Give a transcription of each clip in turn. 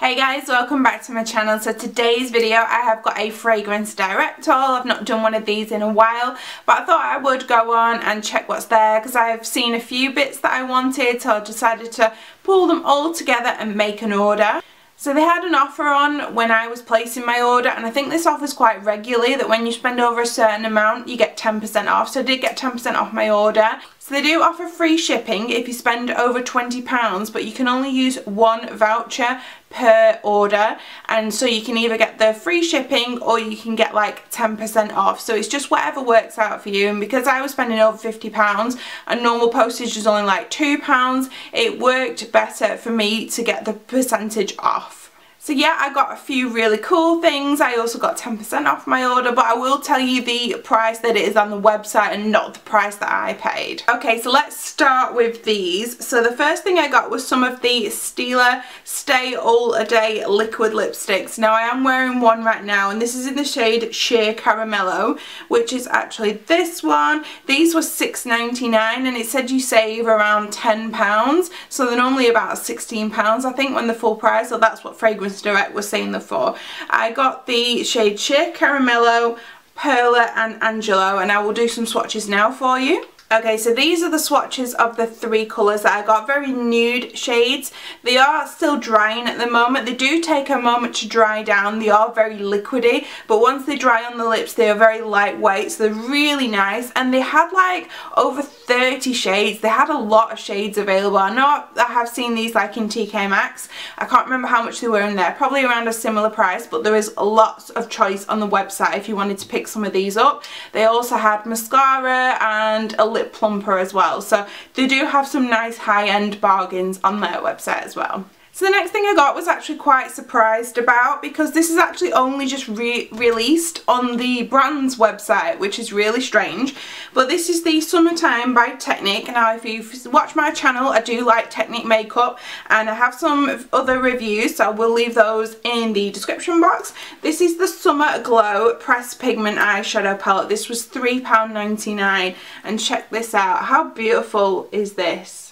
Hey guys, welcome back to my channel. So today's video I have got a fragrance direct haul. I've not done one of these in a while, but I thought I would go on and check what's there because I've seen a few bits that I wanted, so I decided to pull them all together and make an order. So they had an offer on when I was placing my order, and I think this offers quite regularly, that when you spend over a certain amount you get 10% off. So I did get 10% off my order. So they do offer free shipping if you spend over £20, but you can only use one voucher per order, and so you can either get the free shipping or you can get like 10% off. So it's just whatever works out for you, and because I was spending over £50 and normal postage is only like £2, it worked better for me to get the percentage off. So yeah, I got a few really cool things. I also got 10% off my order, but I will tell you the price that it is on the website and not the price that I paid. Okay, so let's start with these. So the first thing I got was some of the Tequila Stay All A Day liquid lipsticks. Now I am wearing one right now, and this is in the shade Sheer Caramello, which is actually this one. These were $6.99 and it said you save around £10. So they're normally about £16 I think when the full price, so that's what Fragrance Direct was saying they're for. I got the shade Sheer Caramello, Perla and Angelo, and I will do some swatches now for you. Okay, so these are the swatches of the three colours that I got, very nude shades. They are still drying at the moment. They do take a moment to dry down. They are very liquidy, but once they dry on the lips, they are very lightweight, so they're really nice. And they had like over 30 shades. They had a lot of shades available. I know I have seen these like in TK Maxx. I can't remember how much they were in there, probably around a similar price, but there is lots of choice on the website if you wanted to pick some of these up. They also had mascara and a lip plumper as well, so they do have some nice high-end bargains on their website as well. So the next thing I got was actually quite surprised about, because this is actually only just released on the brand's website, which is really strange. But this is the Summertime by Technique. Now if you've watched my channel, I do like Technique makeup, and I have some other reviews, so I will leave those in the description box. This is the Summer Glow Pressed Pigment Eyeshadow Palette. This was £3.99, and check this out. How beautiful is this?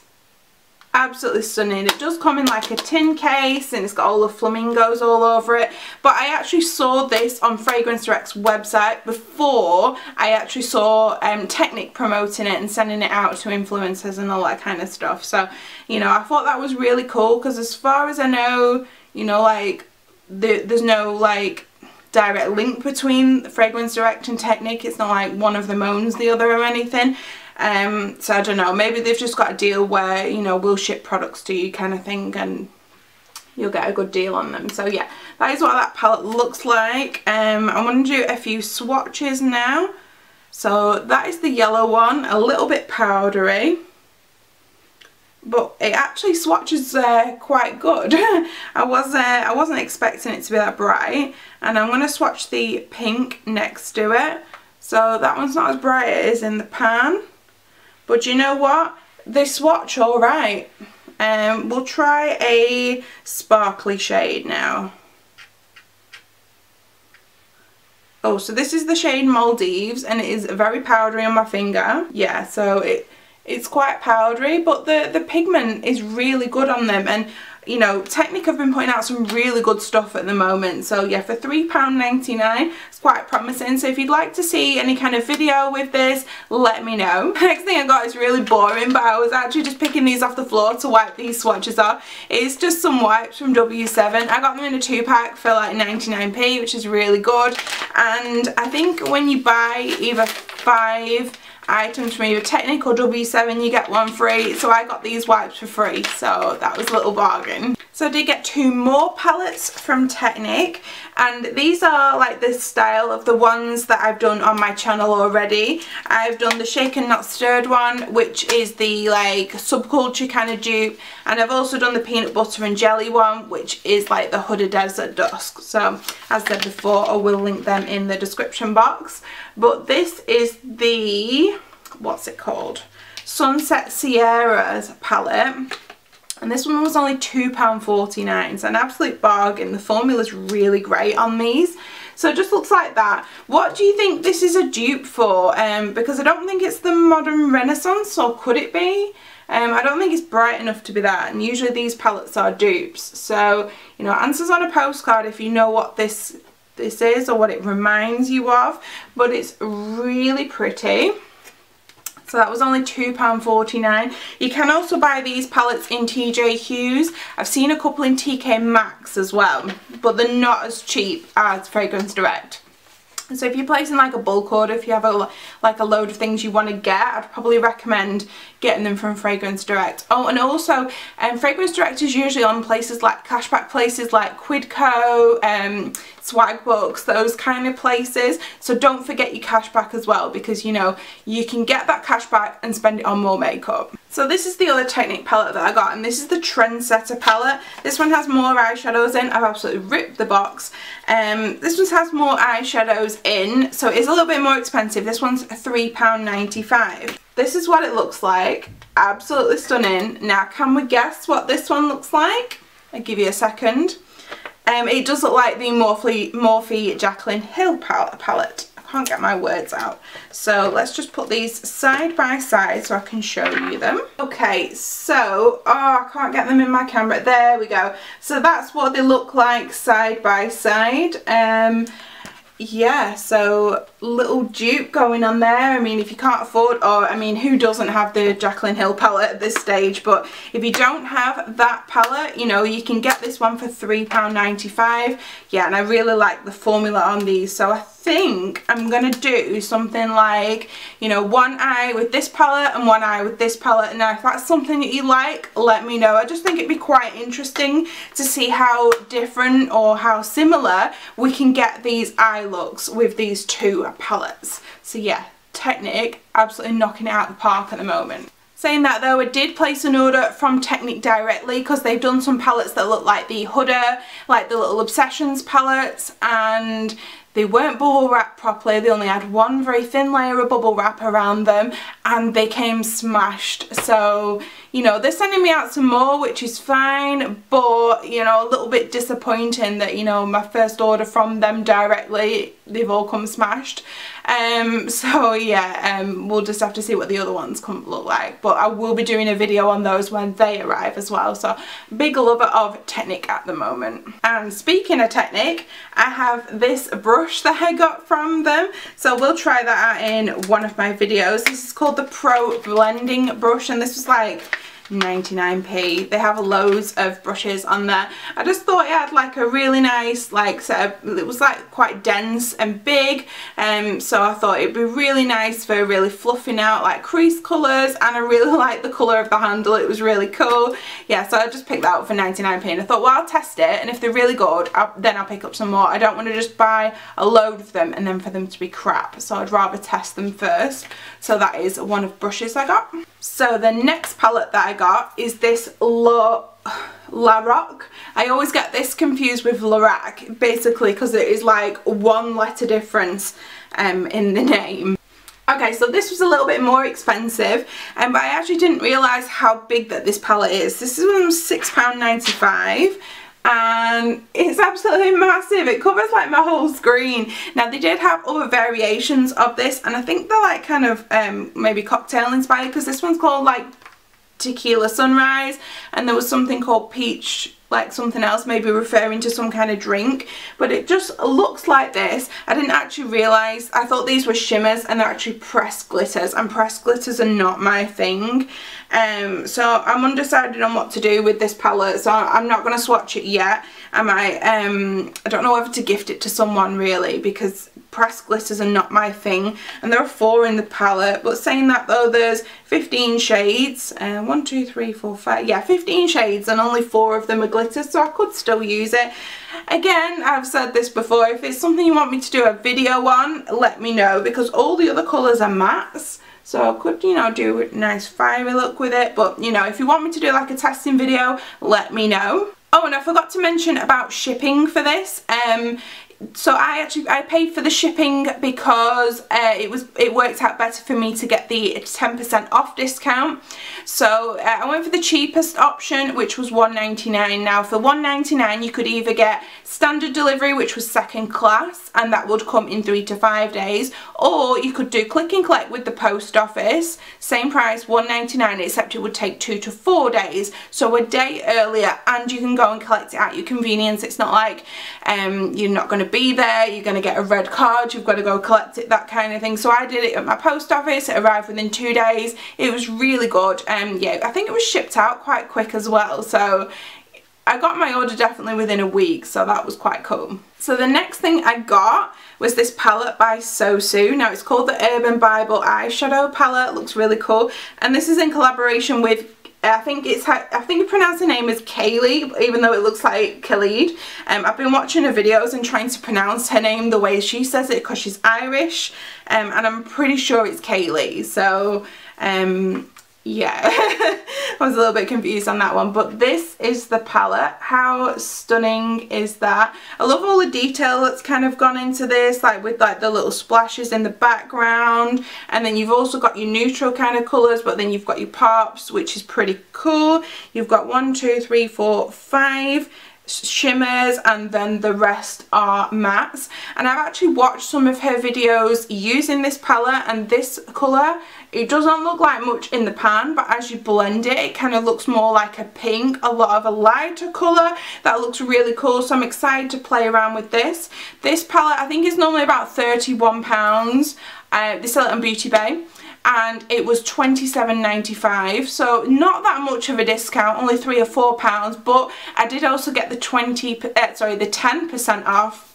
Absolutely stunning. It does come in like a tin case and it's got all the flamingos all over it, but I actually saw this on Fragrance Direct's website before I actually saw Technique promoting it and sending it out to influencers and all that kind of stuff. So, you know, I thought that was really cool, because as far as I know, you know, like there's no like direct link between Fragrance Direct and Technique. It's not like one of them owns the other or anything. So I don't know, maybe they've just got a deal where, you know, we'll ship products to you kind of thing and you'll get a good deal on them. So yeah, that is what that palette looks like. I'm going to do a few swatches now. So that is the yellow one, a little bit powdery, but it actually swatches quite good. I wasn't expecting it to be that bright. And I'm going to swatch the pink next to it. So that one's not as bright as it is in the pan. But you know what? They swatch alright. We'll try a sparkly shade now. Oh, so this is the shade Maldives, and it is very powdery on my finger. Yeah, so it's quite powdery, but the pigment is really good on them. And you know, Technique have been putting out some really good stuff at the moment. So yeah, for £3.99, it's quite promising. So if you'd like to see any kind of video with this, let me know. Next thing I got is really boring, but I was actually just picking these off the floor to wipe these swatches off. It's just some wipes from W7. I got them in a 2-pack for like 99p, which is really good. And I think when you buy either 5 items from either Technique or W7, you get one free, so I got these wipes for free, so that was a little bargain. So I did get 2 more palettes from Technique, and these are like the style of the ones that I've done on my channel already. I've done the Shaken Not Stirred one, which is the like subculture kind of dupe, and I've also done the peanut butter and jelly one, which is like the Huda Desert Dusk. So as I said before, I will link them in the description box. But this is the, what's it called? Sunset Sierras palette. And this one was only £2.49, so an absolute bargain. The formula's really great on these. So it just looks like that. What do you think this is a dupe for? Because I don't think it's the Modern Renaissance, or could it be? I don't think it's bright enough to be that, and usually these palettes are dupes. So, you know, answers on a postcard if you know what this is or what it reminds you of, but it's really pretty. So that was only £2.49. You can also buy these palettes in TJ Hughes. I've seen a couple in TK Maxx as well, but they're not as cheap as Fragrance Direct. So if you're placing like a bulk order, if you have like a load of things you want to get, I'd probably recommend getting them from Fragrance Direct. Oh, and also Fragrance Direct is usually on places like cashback places like Quidco, Swagbooks, those kind of places. So don't forget your cashback as well, because you know you can get that cashback and spend it on more makeup. So this is the other Technic palette that I got, and this is the Trendsetter palette. This one has more eyeshadows in. I've absolutely ripped the box. This one has more eyeshadows in, so it's a little bit more expensive. This one's £3.95. This is what it looks like. Absolutely stunning. Now, can we guess what this one looks like? I'll give you a second. It does look like the Morphe Jaclyn Hill palette. I can't get my words out. So let's just put these side by side so I can show you them. Okay, so, I can't get them in my camera. There we go. So that's what they look like side by side. Yeah, so little dupe going on there. I mean, if you can't afford, or I mean, who doesn't have the Jaclyn Hill palette at this stage? But if you don't have that palette, you know, you can get this one for £3.95. Yeah, and I really like the formula on these, so I think I'm gonna do something like, you know, one eye with this palette and one eye with this palette. Now, if that's something that you like, let me know. I just think it'd be quite interesting to see how different or how similar we can get these eye looks with these two palettes. So yeah, Technic absolutely knocking it out of the park at the moment. Saying that though, I did place an order from Technic directly because they've done some palettes that look like the Huda, like the little Obsessions palettes, and they weren't bubble wrapped properly. They only had one very thin layer of bubble wrap around them and they came smashed. So, you know, they're sending me out some more, which is fine, but, you know, a little bit disappointing that, you know, my first order from them directly, they've all come smashed. So yeah, we'll just have to see what the other ones look like, but I will be doing a video on those when they arrive as well. So big lover of Technic at the moment. And speaking of Technic, I have this brush that I got from them, so we'll try that out in one of my videos. This is called the Pro Blending Brush, and this was like 99p. They have loads of brushes on there. I just thought it had like a really nice like set of, it was like quite dense and big, so I thought it'd be really nice for really fluffing out like crease colours, and I really like the colour of the handle. It was really cool. Yeah, so I just picked that up for 99p and I thought, well, I'll test it, and if they're really good, then I'll pick up some more. I don't want to just buy a load of them and then for them to be crap, so I'd rather test them first. So that is one of brushes I got. So the next palette that I got is this La Rock. I always get this confused with Lorac, basically, because it is like one letter difference in the name. Okay, so this was a little bit more expensive, but I actually didn't realise how big that this palette is. This is £6.95. And it's absolutely massive. It covers like my whole screen. Now, they did have other variations of this, and I think they're like kind of maybe cocktail inspired, because this one's called like Tequila Sunrise, and there was something called Peach, like something else, maybe referring to some kind of drink, but it just looks like this. I didn't actually realise, I thought these were shimmers and they're actually pressed glitters, and pressed glitters are not my thing. So I'm undecided on what to do with this palette, so I'm not going to swatch it yet. I don't know whether to gift it to someone really, because pressed glitters are not my thing, and there are 4 in the palette. But saying that though, there's 15 shades, 1, 2, 3, 4, 5, yeah, 15 shades, and only 4 of them are glitter, so I could still use it. Again, I've said this before, if it's something you want me to do a video on, let me know, because all the other colours are mattes. So I could, you know, do a nice fiery look with it, but, you know, if you want me to do like a testing video, let me know. Oh, and I forgot to mention about shipping for this. so I paid for the shipping because it worked out better for me to get the 10% off discount. So I went for the cheapest option, which was $1.99. Now for $1.99 you could either get standard delivery, which was second class, and that would come in 3 to 5 days, or you could do click and collect with the post office, same price, $1.99, except it would take 2 to 4 days, so a day earlier, and you can go and collect it at your convenience. It's not like you're not going to be there, you're going to get a red card, you've got to go collect it, that kind of thing. So I did it at my post office, it arrived within 2 days, it was really good. Yeah, I think it was shipped out quite quick as well, so I got my order definitely within a week, so that was quite cool. So the next thing I got was this palette by Sosu. Now it's called the Urban Bible eyeshadow palette, looks really cool, and this is in collaboration with, I think you pronounce the name as Kaylee, even though it looks like Khalid. I've been watching her videos and trying to pronounce her name the way she says it because she's Irish, and I'm pretty sure it's Kaylee. So yeah, I was a little bit confused on that one, but this is the palette. How stunning is that? I love all the detail that's kind of gone into this, like with like the little splashes in the background, and then you've also got your neutral kind of colours, but then you've got your pops, which is pretty cool. You've got 1, 2, 3, 4, 5 shimmers, and then the rest are mattes, and I've actually watched some of her videos using this palette, and this colour, it doesn't look like much in the pan, but as you blend it, it kind of looks more like a pink, a lot of a lighter colour that looks really cool. So I'm excited to play around with this. This palette I think is normally about £31. They sell it on Beauty Bay, and it was $27.95, so not that much of a discount, only £3 or £4, but I did also get the 10% off,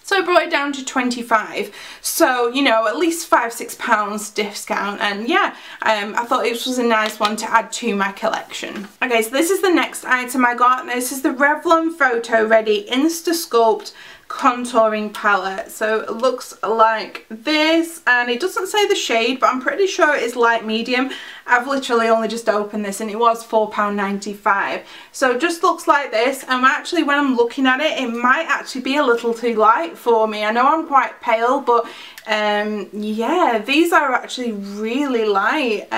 so I brought it down to 25, so you know, at least £5–6 discount, and yeah, I thought this was a nice one to add to my collection. Okay, so this is the next item I got. This is the Revlon Photo Ready Insta Sculpt contouring palette. So it looks like this, and it doesn't say the shade, but I'm pretty sure it is light medium. I've literally only just opened this and it was £4.95, so it just looks like this. And actually when I'm looking at it, it might actually be a little too light for me. I know I'm quite pale, but yeah, these are actually really light.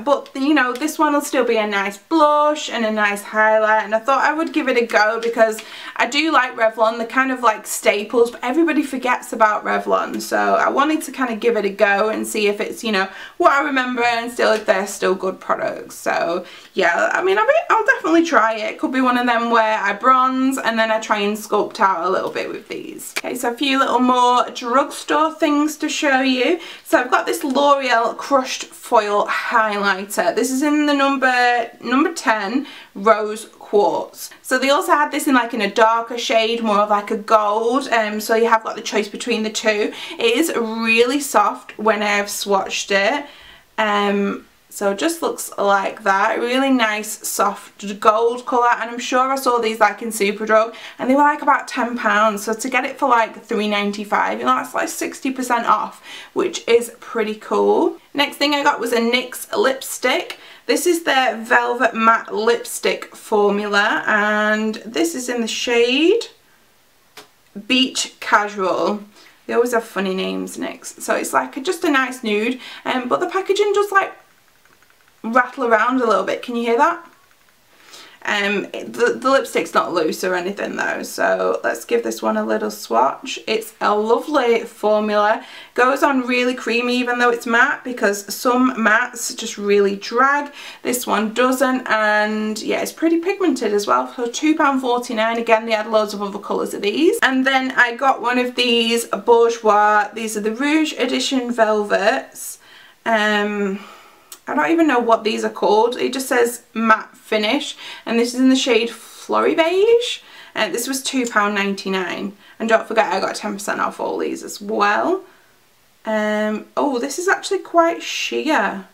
But you know, this one will still be a nice blush and a nice highlight, and I thought I would give it a go because I do like Revlon. They're kind of like staples, but everybody forgets about Revlon, so I wanted to kind of give it a go and see if it's, you know, what I remember, and still if they're still good products. So yeah, I mean, I'll definitely try it. It could be one of them where I bronze and then I try and sculpt out a little bit with these. Okay, so a few little more drugstore things to show you. So I've got this L'Oreal Crushed Foil Highlighter. This is in the number 10 Rose Quartz. So they also had this in like in a darker shade, more of like a gold, so you have got the choice between the two. It is really soft when I've swatched it, so it just looks like that. Really nice soft gold colour, and I'm sure I saw these like in Superdrug and they were like about £10, so to get it for like $3.95, you know, that's like 60% off, which is pretty cool. Next thing I got was a NYX lipstick. This is their Velvet Matte Lipstick formula, and this is in the shade Beach Casual. They always have funny names, NYX. So it's like just a nice nude, but the packaging does like rattle around a little bit. Can you hear that? The lipstick's not loose or anything though, so let's give this one a little swatch. It's a lovely formula, goes on really creamy even though it's matte, because some mattes just really drag. This one doesn't, and yeah, it's pretty pigmented as well. For £2.49, again they had loads of other colours of these. And then I got one of these Bourjois, these are the Rouge Edition Velvets. I don't even know what these are called. It just says matte finish, and this is in the shade Flory Beige, and this was £2.99. And don't forget I got 10% off all these as well. Oh, this is actually quite sheer,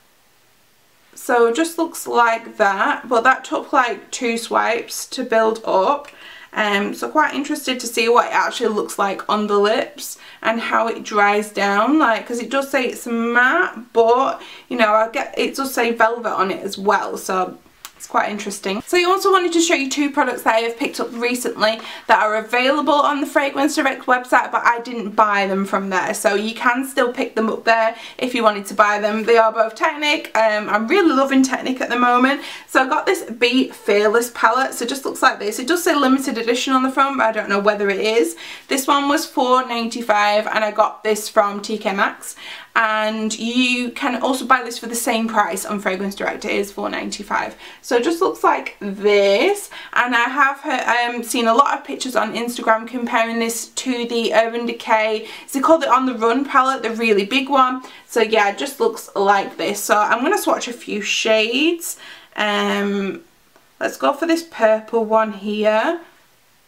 so it just looks like that, but that took like 2 swipes to build up. So quite interested to see what it actually looks like on the lips and how it dries down, like, because it does say it's matte, but you know, it does say velvet on it as well, so It's quite interesting. So I also wanted to show you two products that I have picked up recently that are available on the Fragrance Direct website, but I didn't buy them from there. So you can still pick them up there if you wanted to buy them. They are both Technic. I'm really loving Technic at the moment. So I got this Be Fearless palette. So it just looks like this. It does say limited edition on the front, but I don't know whether it is. This one was $4.95 and I got this from TK Maxx. And you can also buy this for the same price on Fragrance Direct. It is $4.95. So it just looks like this, and I have seen a lot of pictures on Instagram comparing this to the Urban Decay, they call it On The Run palette, the really big one. So yeah, it just looks like this. So I'm going to swatch a few shades. Let's go for this purple one here.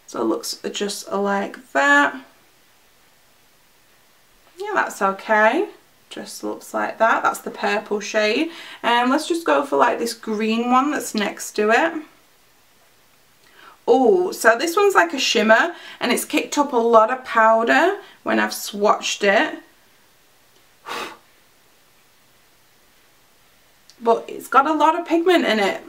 So it looks just like that. Yeah, that's okay. Just looks like that. That's the purple shade. And let's just go for like this green one that's next to it. Oh, so this one's like a shimmer and it's kicked up a lot of powder when I've swatched it. But it's got a lot of pigment in it.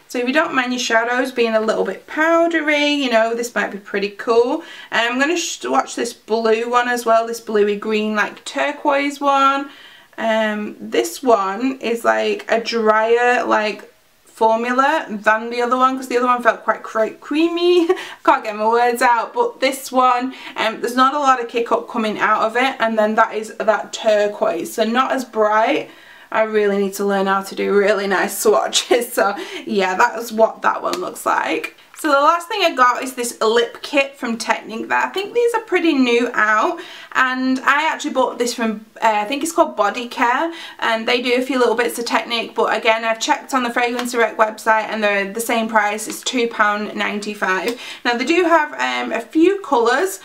So if you don't mind your shadows being a little bit powdery, you know, this might be pretty cool. I'm going to swatch this blue one as well, this bluey green like turquoise one. This one is like a drier like formula than the other one, because the other one felt quite creamy. I can't get my words out, but this one, there's not a lot of kick up coming out of it, and then that is that turquoise, so not as bright. I really need to learn how to do really nice swatches. So yeah, that is what that one looks like. So the last thing I got is this lip kit from Technic that I think these are pretty new out, and I actually bought this from I think it's called Body Care, and they do a few little bits of Technic, but again I've checked on the Fragrance Direct website and they're the same price. It's £2.95. Now they do have a few colours,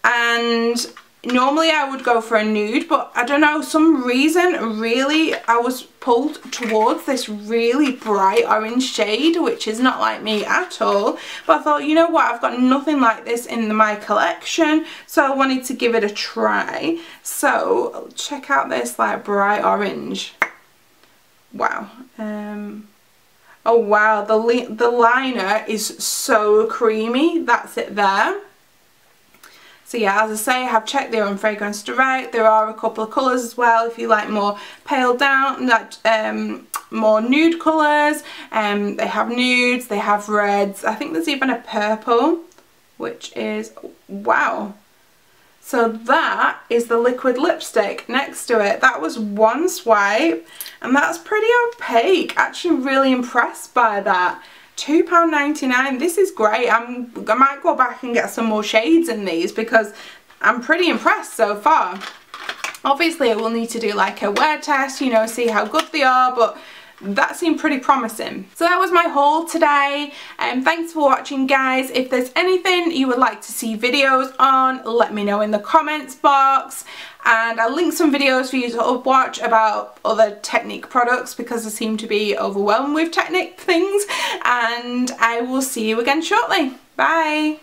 and normally I would go for a nude, but I don't know, some reason really I was pulled towards this really bright orange shade, which is not like me at all. But I thought, you know what, I've got nothing like this in my collection, so I wanted to give it a try. So check out this like bright orange. Wow. Oh wow, the liner is so creamy. That's it there. So yeah, as I say, I have checked there on Fragrance Direct. There are a couple of colours as well if you like more pale down, like more nude colours. They have nudes, they have reds. I think there's even a purple, which is, wow. So that is the liquid lipstick next to it. That was one swipe, and that's pretty opaque. Actually really impressed by that. £2.99. This is great. I might go back and get some more shades in these because I'm pretty impressed so far. Obviously I will need to do like a wear test, you know, see how good they are, but that seemed pretty promising. So that was my haul today, and thanks for watching guys. If there's anything you would like to see videos on, let me know in the comments box, and I'll link some videos for you to watch about other Technic products because I seem to be overwhelmed with Technic things, and I will see you again shortly. Bye!